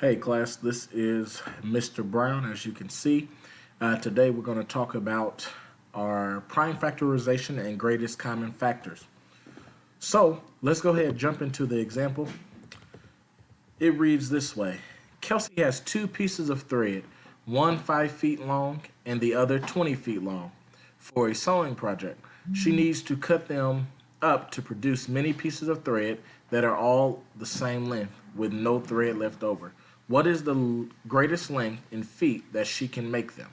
Hey class, this is Mr. Brown. As you can see, today we're going to talk about our prime factorization and greatest common factors. So let's go ahead and jump into the example. It reads this way. Kelsey has two pieces of thread, one 5 feet long and the other 20 feet long, for a sewing project. She needs to cut them up to produce many pieces of thread that are all the same length with no thread left over. What is the greatest length in feet that she can make them?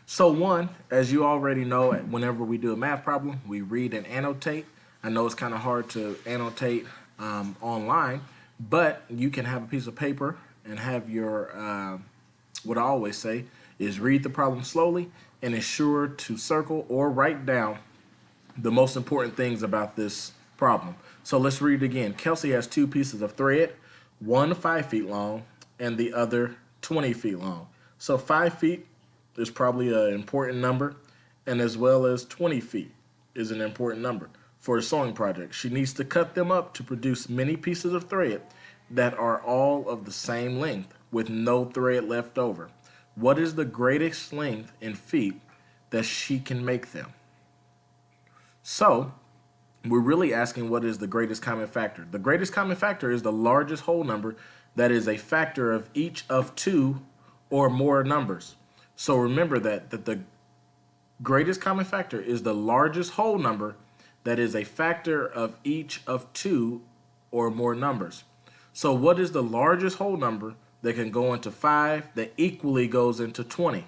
So one, as you already know, whenever we do a math problem, we read and annotate. I know it's kind of hard to annotate online, but you can have a piece of paper and have your, what I always say is read the problem slowly and ensure to circle or write down the most important things about this problem. So let's read it again. Kelsey has two pieces of thread, one 5 feet long and the other 20 feet long. So 5 feet is probably an important number, and as well as 20 feet is an important number for a sewing project. She needs to cut them up to produce many pieces of thread that are all of the same length with no thread left over. What is the greatest length in feet that she can make them? So we're really asking what is the greatest common factor. The greatest common factor is the largest whole number that is a factor of each of two or more numbers. So remember that the greatest common factor is the largest whole number that is a factor of each of two or more numbers. So what is the largest whole number that can go into 5 that equally goes into 20?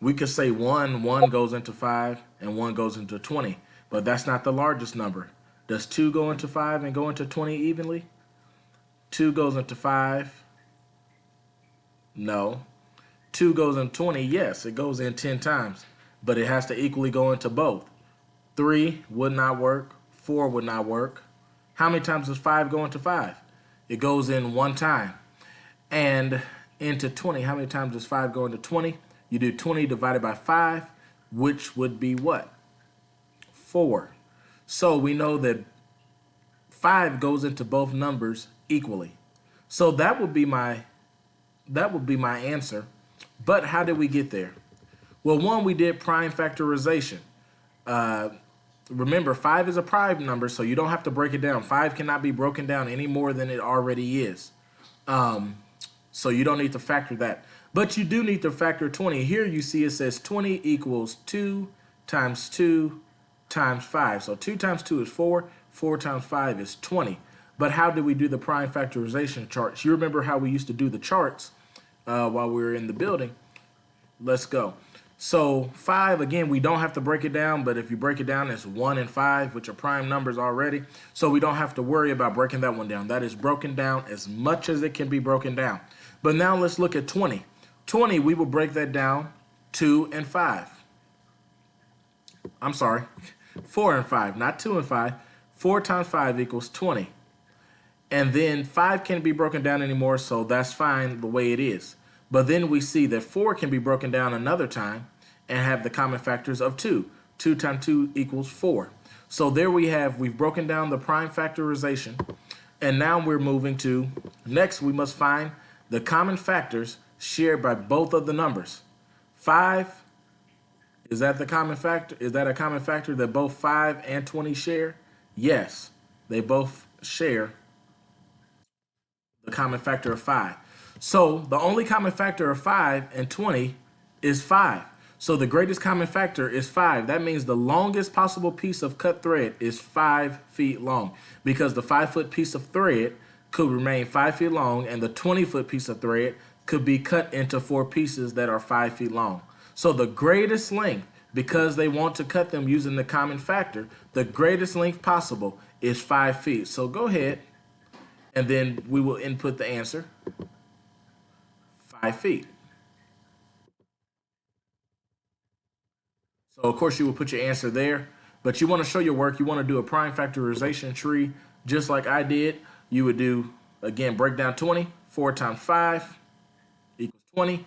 We could say 1 goes into 5 and 1 goes into 20, but that's not the largest number. Does 2 go into 5 and go into 20 evenly? 2 goes into 5. No. 2 goes into 20. Yes, it goes in 10 times, but it has to equally go into both. 3 would not work. 4 would not work. How many times does 5 go into 5? It goes in 1 time. And into 20, how many times does 5 go into 20? You do 20 divided by 5, which would be what? 4. So we know that 5 goes into both numbers equally. So that would be my answer. But how did we get there? Well, one, we did prime factorization. Remember, 5 is a prime number, so you don't have to break it down. 5 cannot be broken down any more than it already is. So you don't need to factor that. But you do need to factor 20. Here you see it says 20 equals 2 times 2 times 5. So 2 times 2 is 4. 4 times 5 is 20. But how do we do the prime factorization charts? You remember how we used to do the charts while we were in the building. Let's go. So 5, again, we don't have to break it down, but if you break it down, it's 1 and 5, which are prime numbers already. So we don't have to worry about breaking that one down. That is broken down as much as it can be broken down. But now let's look at 20. 20, we will break that down 2 and 5. I'm sorry, 4 and 5, not 2 and 5. 4 times 5 equals 20. And then 5 can't be broken down anymore, so that's fine the way it is. But then we see that 4 can be broken down another time and have the common factors of 2. 2 times 2 equals 4. So there we've broken down the prime factorization. And now we're moving to, next we must find the common factors shared by both of the numbers. 5, is that the common factor? Is that a common factor that both 5 and 20 share? Yes, they both share the common factor of 5. So the only common factor of 5 and 20 is 5. So the greatest common factor is 5. That means the longest possible piece of cut thread is 5 feet long, because the 5-foot piece of thread could remain 5 feet long, and the 20-foot piece of thread could be cut into 4 pieces that are 5 feet long. So the greatest length, because they want to cut them using the common factor, the greatest length possible is 5 feet. So go ahead, and then we will input the answer, 5 feet. So of course you will put your answer there, but you want to show your work. You want to do a prime factorization tree just like I did. You would do, again, break down 20. 4 times 5 equals 20.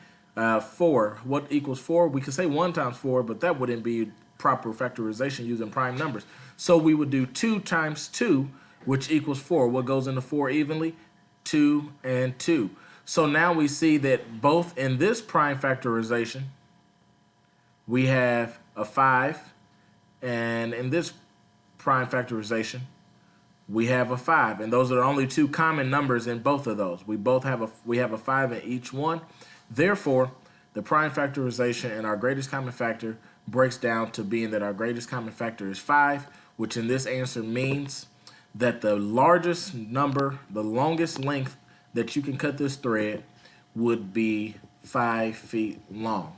4, what equals 4? We could say 1 times 4, but that wouldn't be proper factorization using prime numbers. So we would do 2 times 2 which equals 4. What goes into 4 evenly? 2 and 2. So now we see that both in this prime factorization, we have a 5, and in this prime factorization, we have a 5, and those are the only two common numbers in both of those. We have a 5 in each one. Therefore, the prime factorization and our greatest common factor breaks down to being that our greatest common factor is 5, which in this answer means that the largest number, the longest length that you can cut this thread would be 5 feet long.